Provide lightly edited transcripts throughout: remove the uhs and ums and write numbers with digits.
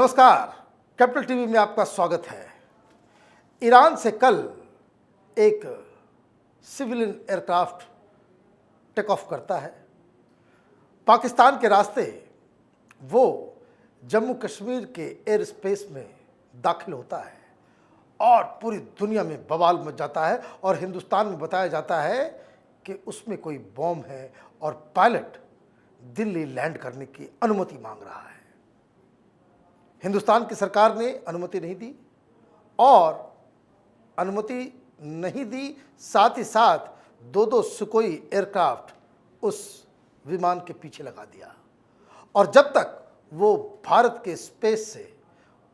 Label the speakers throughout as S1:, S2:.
S1: नमस्कार, capital TV में आपका स्वागत है। ईरान से कल एक सिविलियन एयरक्राफ्ट टेक ऑफ करता है। पाकिस्तान के रास्ते वो जम्मू कश्मीर के एयर स्पेस में दाखिल होता है और पूरी दुनिया में बवाल मच जाता है और हिंदुस्तान में बताया जाता है कि उसमें कोई बॉम्ब है और पायलट दिल्ली लैंड करने की अनुमति मांग रहा है। हिंदुस्तान की सरकार ने अनुमति नहीं दी और अनुमति नहीं दी, साथ ही साथ दो सुकोई एयरक्राफ्ट उस विमान के पीछे लगा दिया और जब तक वो भारत के स्पेस से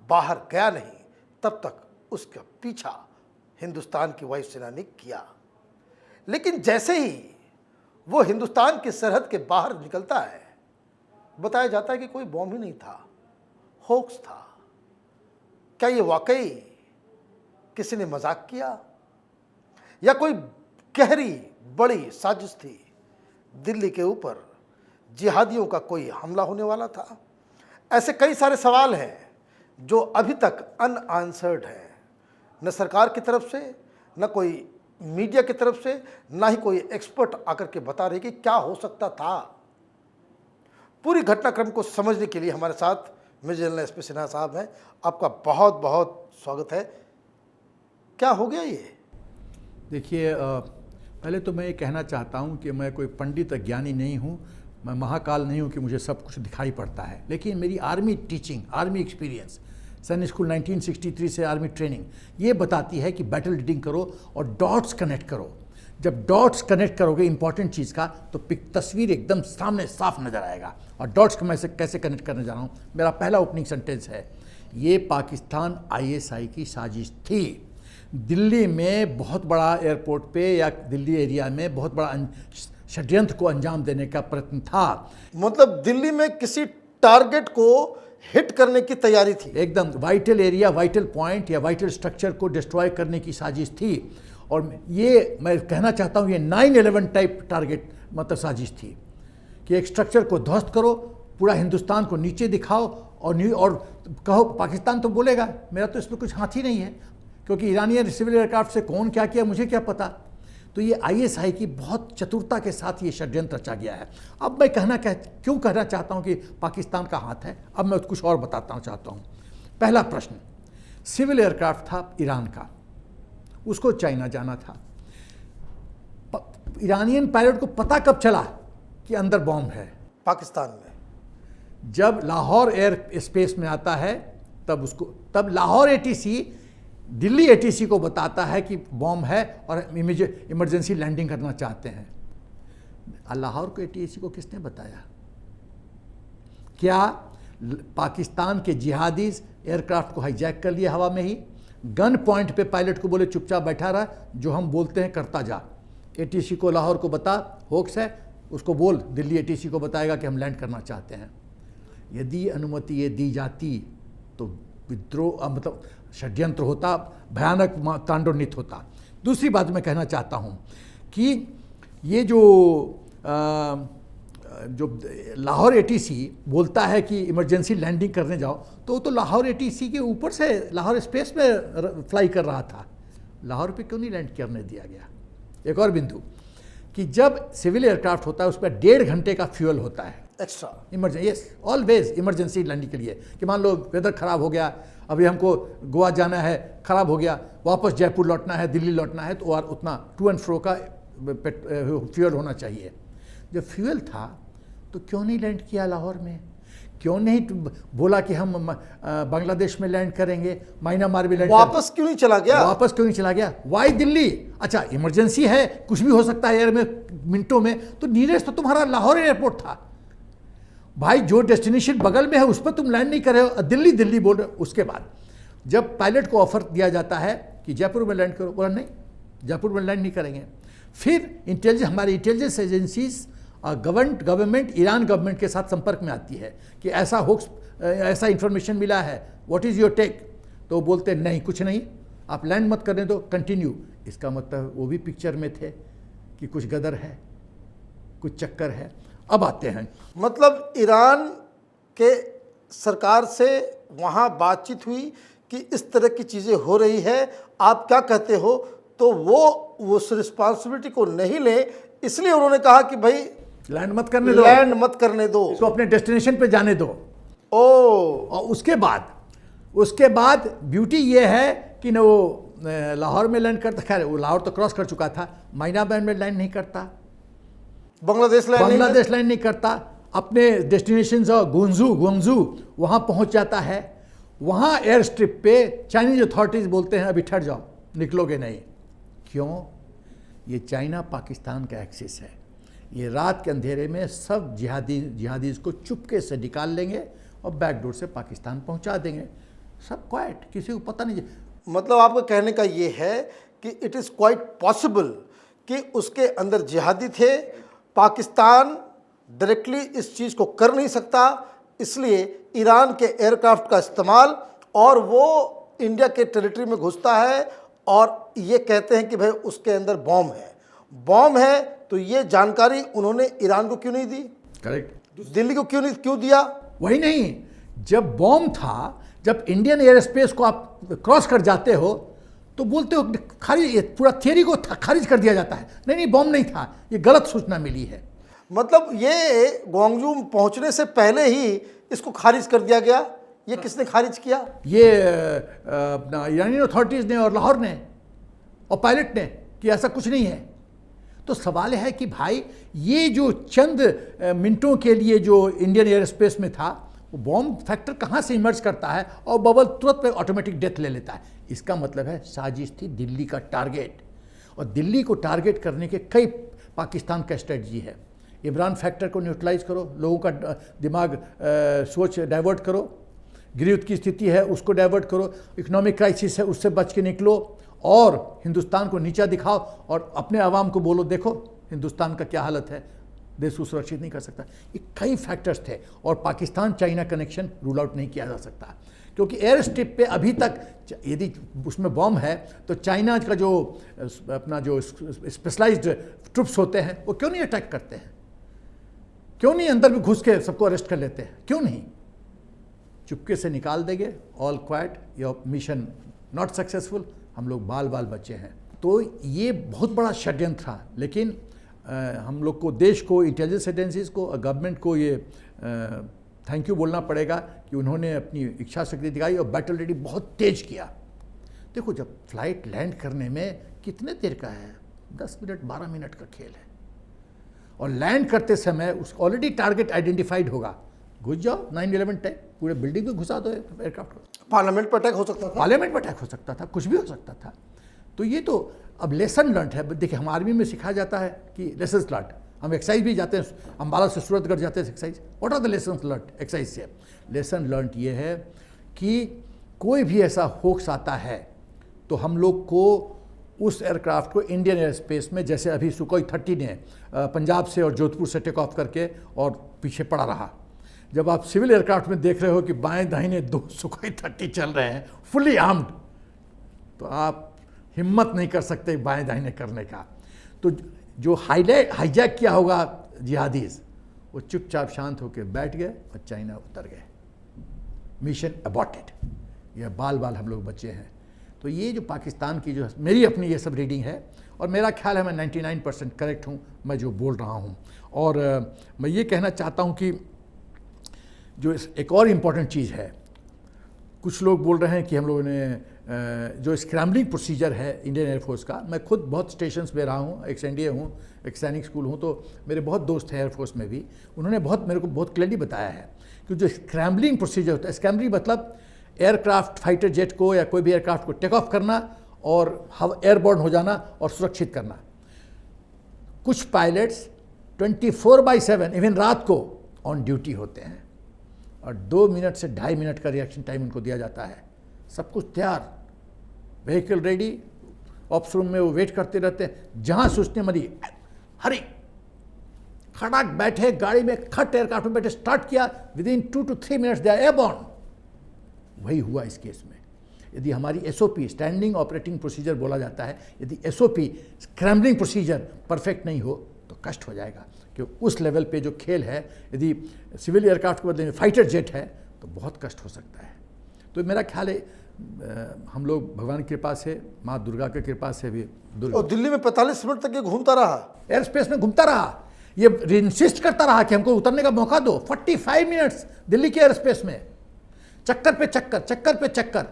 S1: बाहर गया नहीं तब तक उसका पीछा हिंदुस्तान की वायुसेना ने किया। लेकिन जैसे ही वो हिंदुस्तान की सरहद के बाहर निकलता है, बताया जाता है कि कोई बॉम्ब ही नहीं था, होक्स था। क्या ये वाकई किसी ने मजाक किया या कोई गहरी बड़ी साजिश थी? दिल्ली के ऊपर जिहादियों का कोई हमला होने वाला था? ऐसे कई सारे सवाल हैं जो अभी तक अनआंसर्ड हैं, न सरकार की तरफ से, न कोई मीडिया की तरफ से, ना ही कोई एक्सपर्ट आकर के बता रहे कि क्या हो सकता था। पूरी घटनाक्रम को समझने के लिए हमारे साथ मेजर जनरल एसपी सिन्हा साहब हैं। आपका बहुत बहुत स्वागत है। क्या हो गया ये?
S2: देखिए, पहले तो मैं ये कहना चाहता हूँ कि मैं कोई पंडित ज्ञानी नहीं हूँ, मैं महाकाल नहीं हूँ कि मुझे सब कुछ दिखाई पड़ता है। लेकिन मेरी आर्मी टीचिंग, आर्मी एक्सपीरियंस, सैनिक स्कूल 1963 से आर्मी ट्रेनिंग ये बताती है कि बैटल रीडिंग करो और डॉट्स कनेक्ट करो। जब डॉट्स कनेक्ट करोगे इंपॉर्टेंट चीज़ का तो तस्वीर एकदम सामने साफ नज़र आएगा। और डॉट्स को मैं कैसे कनेक्ट करने जा रहा हूँ, मेरा पहला ओपनिंग सेंटेंस है, ये पाकिस्तान ISI की साजिश थी। दिल्ली में बहुत बड़ा एयरपोर्ट पे या दिल्ली एरिया में बहुत बड़ा षड्यंत्र को अंजाम देने का प्रयत्न था।
S1: मतलब दिल्ली में किसी टारगेट को हिट करने की तैयारी थी।
S2: एकदम वाइटल एरिया, वाइटल पॉइंट या वाइटल स्ट्रक्चर को डिस्ट्रॉय करने की साजिश थी। और ये मैं कहना चाहता हूँ ये 9/11 टाइप टारगेट मतलब साजिश थी कि एक स्ट्रक्चर को ध्वस्त करो, पूरा हिंदुस्तान को नीचे दिखाओ और कहो पाकिस्तान तो बोलेगा मेरा तो इसमें कुछ हाथ ही नहीं है, क्योंकि ईरानी सिविल एयरक्राफ्ट से कौन क्या किया मुझे क्या पता। तो ये ISI की बहुत चतुरता के साथ ये षड्यंत्र रचा गया है। अब मैं क्यों कहना चाहता हूँ कि पाकिस्तान का हाथ है, अब मैं कुछ और बताता चाहता हूँ। पहला प्रश्न, सिविल एयरक्राफ्ट था ईरान का, उसको चाइना जाना था। ईरानियन पायलट को पता कब चला कि अंदर बॉम्ब है?
S1: पाकिस्तान में
S2: जब लाहौर एयर स्पेस में आता है तब लाहौर ATC दिल्ली ATC को बताता है कि बॉम्ब है और इमरजेंसी लैंडिंग करना चाहते हैं। लाहौर को ATC को किसने बताया? क्या पाकिस्तान के जिहादीज एयरक्राफ्ट को हाईजैक कर लिया हवा में ही, गन पॉइंट पे पायलट को बोले चुपचाप बैठा रहा, जो हम बोलते हैं करता जा। ATC को लाहौर को बता होक्स है, उसको बोल, दिल्ली ATC को बताएगा कि हम लैंड करना चाहते हैं। यदि अनुमति ये दी जाती तो विद्रोह मतलब षड्यंत्र होता, भयानक तांडवनृत्य होता। दूसरी बात मैं कहना चाहता हूँ कि ये जो लाहौर ATC बोलता है कि इमरजेंसी लैंडिंग करने जाओ, तो लाहौर ATC के ऊपर से लाहौर स्पेस में फ्लाई कर रहा था, लाहौर पे क्यों नहीं लैंड करने दिया गया? एक और बिंदु कि जब सिविल एयरक्राफ्ट होता है उस पर 1.5 घंटे का फ्यूल होता है
S1: extra,
S2: emergency, yes always emergency landing के लिए, कि मान लो वेदर ख़राब हो गया, अभी हमको गोवा जाना है, ख़राब हो गया, वापस जयपुर लौटना है, दिल्ली लौटना है, तो और उतना टू एंड फ्रो का फ्यूल होना चाहिए। जब फ्यूल था तो क्यों नहीं लैंड किया लाहौर में? क्यों नहीं बोला कि हम बांग्लादेश में लैंड करेंगे, म्यांमार में लैंड?
S1: वापस क्यों नहीं चला गया?
S2: वापस क्यों नहीं चला गया? वाई दिल्ली? अच्छा इमरजेंसी है, कुछ भी हो सकता है एयर में मिनटों में, तो नीरेस्ट तो तुम्हारा लाहौर एयरपोर्ट था भाई, जो डेस्टिनेशन बगल में है उस पर तुम लैंड नहीं कर रहे हो, दिल्ली बोल रहे हो। उसके बाद जब पायलट को ऑफर दिया जाता है कि जयपुर में लैंड करो, बोला नहीं जयपुर में लैंड नहीं करेंगे। फिर हमारी intelligence agencies government Iran government के साथ संपर्क में आती है कि ऐसा इंफॉर्मेशन मिला है, व्हाट इज़ योर टेक? तो बोलते नहीं कुछ नहीं, आप लैंड मत करने दो, कंटिन्यू। इसका मतलब वो भी पिक्चर में थे कि कुछ गदर है, कुछ चक्कर है। अब आते हैं,
S1: मतलब ईरान के सरकार से वहाँ बातचीत हुई कि इस तरह की चीज़ें हो रही है, आप क्या कहते हो, तो वो उस रिस्पॉन्सिबिलिटी को नहीं ले, इसलिए उन्होंने कहा कि भाई
S2: लैंड मत करने दो,
S1: लैंड मत करने दो,
S2: इसको अपने डेस्टिनेशन पे जाने दो।
S1: ओ
S2: और उसके बाद ब्यूटी ये है कि न वो लाहौर में लैंड करता, खैर वो लाहौर तो क्रॉस कर चुका था, माइना बैंड में लैंड नहीं करता,
S1: बांग्लादेश
S2: लैंड नहीं करता, अपने डेस्टिनेशन गुंजू वहाँ पहुँच जाता है। वहाँ एयर स्ट्रिप पे चाइनीज अथॉरिटीज़ बोलते हैं अभी ठहर जाओ, निकलोगे नहीं। क्यों? ये चाइना पाकिस्तान का एक्सिस है, ये रात के अंधेरे में सब जिहादीज को चुपके से निकाल लेंगे और बैकडोर से पाकिस्तान पहुंचा देंगे, सब क्वाइट, किसी को पता नहीं।
S1: मतलब आपका कहने का ये है कि इट इज़ क्वाइट पॉसिबल कि उसके अंदर जिहादी थे, पाकिस्तान डायरेक्टली इस चीज़ को कर नहीं सकता, इसलिए ईरान के एयरक्राफ्ट का इस्तेमाल, और वो इंडिया के टेरिटरी में घुसता है और ये कहते हैं कि भाई उसके अंदर बॉम्ब है, तो ये जानकारी उन्होंने ईरान को क्यों नहीं दी?
S2: करेक्ट।
S1: दिल्ली को क्यों दिया?
S2: वही नहीं, जब बॉम्ब था, जब इंडियन एयर स्पेस को आप क्रॉस कर जाते हो तो बोलते हो खारिज, पूरा थियरी को खारिज कर दिया जाता है, नहीं बॉम्ब नहीं था, ये गलत सूचना मिली है।
S1: मतलब ये ग्वांगजू पहुंचने से पहले ही इसको खारिज कर दिया गया। ये किसने खारिज किया?
S2: ये अपना ईरानी अथॉरिटीज़ ने और लाहौर ने और पायलट ने, कि ऐसा कुछ नहीं है। तो सवाल है कि भाई ये जो चंद मिनटों के लिए जो इंडियन एयर स्पेस में था, वो बॉम्ब फैक्टर कहाँ से इमर्ज करता है और बबल तुरंत पे ऑटोमेटिक डेथ ले लेता है। इसका मतलब है साजिश थी दिल्ली का टारगेट, और दिल्ली को टारगेट करने के कई पाकिस्तान का स्ट्रेटजी है। इमरान फैक्टर को न्यूट्रलाइज करो, लोगों का दिमाग सोच डाइवर्ट करो, गिरफ्त की स्थिति है उसको डाइवर्ट करो, इकोनॉमिक क्राइसिस है उससे बच के निकलो, और हिंदुस्तान को नीचा दिखाओ और अपने आवाम को बोलो देखो हिंदुस्तान का क्या हालत है, देश को सुरक्षित नहीं कर सकता। ये कई फैक्टर्स थे, और Pakistan China connection rule out नहीं किया जा सकता, क्योंकि एयर स्ट्रिप पे अभी तक यदि उसमें बॉम्ब है तो चाइना का जो अपना जो स्पेशलाइज्ड ट्रुप्स होते हैं वो क्यों नहीं अटैक करते हैं, क्यों नहीं अंदर भी घुस के सबको अरेस्ट कर लेते हैं, क्यों नहीं? चुपके से निकाल देंगे, all quite, your mission not successful, हम लोग बाल बचे हैं। तो ये बहुत बड़ा षड्यंत्र था, लेकिन हम लोग को, देश को, इंटेलिजेंस एजेंसीज को, गवर्नमेंट को ये थैंक यू बोलना पड़ेगा कि उन्होंने अपनी इच्छा शक्ति दिखाई और बैटल रेडी बहुत तेज किया। देखो जब फ्लाइट लैंड करने में कितने देर का है, 10 मिनट 12 मिनट का खेल है, और लैंड करते समय उस ऑलरेडी टारगेट आइडेंटिफाइड होगा, घुस जाओ 9/11 टाइप, पूरे बिल्डिंग में घुसा दो एयरक्राफ्ट को।
S1: पार्लियामेंट पर अटैक हो सकता था,
S2: पार्लियामेंट पर अटैक हो सकता था, कुछ भी हो सकता था। तो ये तो अब लेसन लर्न है। देखिए हम आर्मी में सिखाया जाता है कि लेसन लर्न, हम एक्सरसाइज भी जाते हैं, अम्बाला से सूरतगढ़ जाते हैं exercise, what are the lesson learn exercise से? लेसन लर्न ये है कि कोई भी ऐसा होक्स आता है तो हम लोग को उस एयरक्राफ्ट को इंडियन एयर स्पेस में, जैसे अभी सुखोई 30 ने पंजाब से और जोधपुर से टेक ऑफ करके और पीछे पड़ा रहा। जब आप सिविल एयरक्राफ्ट में देख रहे हो कि बाएं दाहिने 2 सुखोई 30 चल रहे हैं फुली आर्म्ड, तो आप हिम्मत नहीं कर सकते बाएं दाहिने करने का। तो जो हाईजैक किया होगा जिहादीज, वो चुपचाप शांत होकर बैठ गए और चाइना उतर गए, मिशन अबॉर्टेड। यह बाल हम लोग बचे हैं। तो ये जो पाकिस्तान की जो मेरी अपनी ये सब रीडिंग है, और मेरा ख्याल है मैं 99% करेक्ट हूँ मैं जो बोल रहा हूँ। और मैं ये कहना चाहता हूँ कि जो एक और इम्पॉर्टेंट चीज़ है, कुछ लोग बोल रहे हैं कि हम लोगों ने जो स्क्रैम्बलिंग प्रोसीजर है इंडियन एयरफोर्स का, मैं खुद बहुत स्टेशंस में रहा हूँ, एक एनडीए हूँ, एक सैनिक स्कूल हूँ, तो मेरे बहुत दोस्त हैं एयरफोर्स में भी, उन्होंने मेरे को बहुत क्लियरली बताया है कि जो स्क्रैम्बलिंग प्रोसीजर होता है, स्क्रैम्बलिंग मतलब एयरक्राफ्ट, फाइटर जेट को या कोई भी एयरक्राफ्ट को टेक ऑफ करना और एयरबोर्न हो जाना और सुरक्षित करना। कुछ पायलट्स 24/7 इवन रात को ऑन ड्यूटी होते हैं, और 2 मिनट से 2.5 मिनट का रिएक्शन टाइम उनको दिया जाता है। सब कुछ तैयार, व्हीकल रेडी, ऑप्स रूम में वो वेट करते रहते हैं, जहाँ सोचने मरी हरी खड़ाक बैठे गाड़ी में, खट एयरक्राफ्ट में बैठे, स्टार्ट किया, within 2 to 3 minutes they are airborne. वही हुआ इस केस में। यदि हमारी एसओपी, स्टैंडिंग ऑपरेटिंग प्रोसीजर बोला जाता है, यदि एसओपी, स्क्रैम्बलिंग प्रोसीजर परफेक्ट नहीं हो तो कष्ट हो जाएगा, क्योंकि उस लेवल पे जो खेल है, यदि सिविल एयरक्राफ्ट के बदले में फाइटर जेट है तो बहुत कष्ट हो सकता है। तो मेरा ख्याल है हम लोग भगवान की कृपा से, माँ दुर्गा की कृपा से भी दुर्गा
S1: और दिल्ली में 45 मिनट तक ये घूमता रहा।
S2: एयर स्पेस में घूमता रहा, ये इंसिस्ट करता रहा कि हमको उतरने का मौका दो। 45 मिनट्स दिल्ली के एयर स्पेस में, चक्कर पे चक्कर, चक्कर पे चक्कर।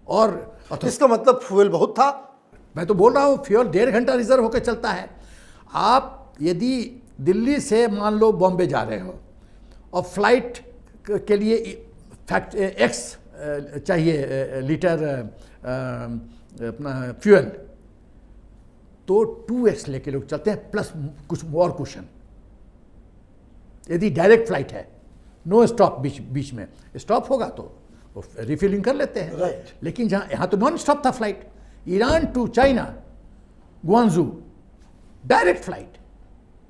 S2: और तो
S1: इसका मतलब फ्यूल बहुत था।
S2: मैं तो बोल रहा हूँ फ्यूल 1.5 घंटा रिजर्व होकर चलता है। आप यदि दिल्ली से मान लो बॉम्बे जा रहे हो और फ्लाइट के लिए एक्स चाहिए लीटर अपना फ्यूल, तो 2x लेके लोग चलते हैं, प्लस कुछ और कुशन। यदि डायरेक्ट फ्लाइट है, नो स्टॉप, बीच में स्टॉप होगा तो रिफिलिंग कर लेते हैं।
S1: Right.
S2: लेकिन जहाँ यहाँ तो नॉन स्टॉप था flight, Iran to China, Guangzhou, direct flight,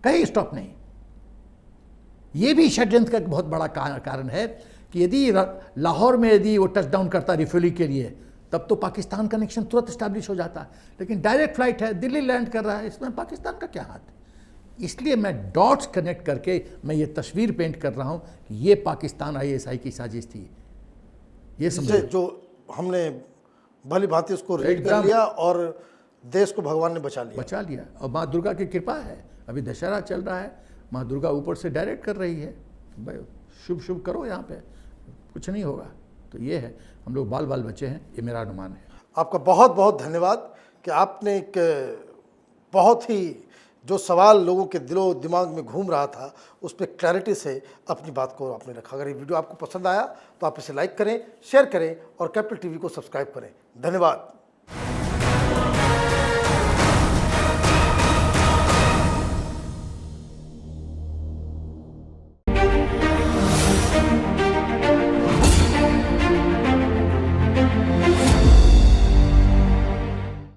S2: कहीं स्टॉप नहीं। ये भी षड्यंत्र का एक बहुत बड़ा कारण है कि यदि लाहौर में यदि वो टच डाउन करता रिफ्यूलिंग के लिए, तब तो पाकिस्तान कनेक्शन तुरंत स्टैब्लिश हो जाता। लेकिन डायरेक्ट फ्लाइट है, दिल्ली लैंड कर रहा है, इसमें पाकिस्तान का क्या हाथ? इसलिए मैं डॉट्स कनेक्ट करके मैं ये तस्वीर पेंट कर रहा हूँ कि ये पाकिस्तान ISI की साजिश थी। ये समझे
S1: जो हमने भली भांति उसको रीड कर
S2: एकदम।
S1: लिया और देश को भगवान ने बचा लिया।
S2: और माँ दुर्गा की कृपा है। अभी दशहरा चल रहा है, माँ दुर्गा ऊपर से डायरेक्ट कर रही है, भाई शुभ शुभ करो, यहाँ पे कुछ नहीं होगा। तो ये है, हम लोग बाल बचे हैं, ये मेरा अनुमान है।
S1: आपका बहुत बहुत धन्यवाद कि आपने एक बहुत ही जो सवाल लोगों के दिलो दिमाग में घूम रहा था उस पर क्लैरिटी से अपनी बात को आपने रखा। अगर ये वीडियो आपको पसंद आया तो आप इसे लाइक करें, शेयर करें और कैपिटल टीवी को सब्सक्राइब करें। धन्यवाद।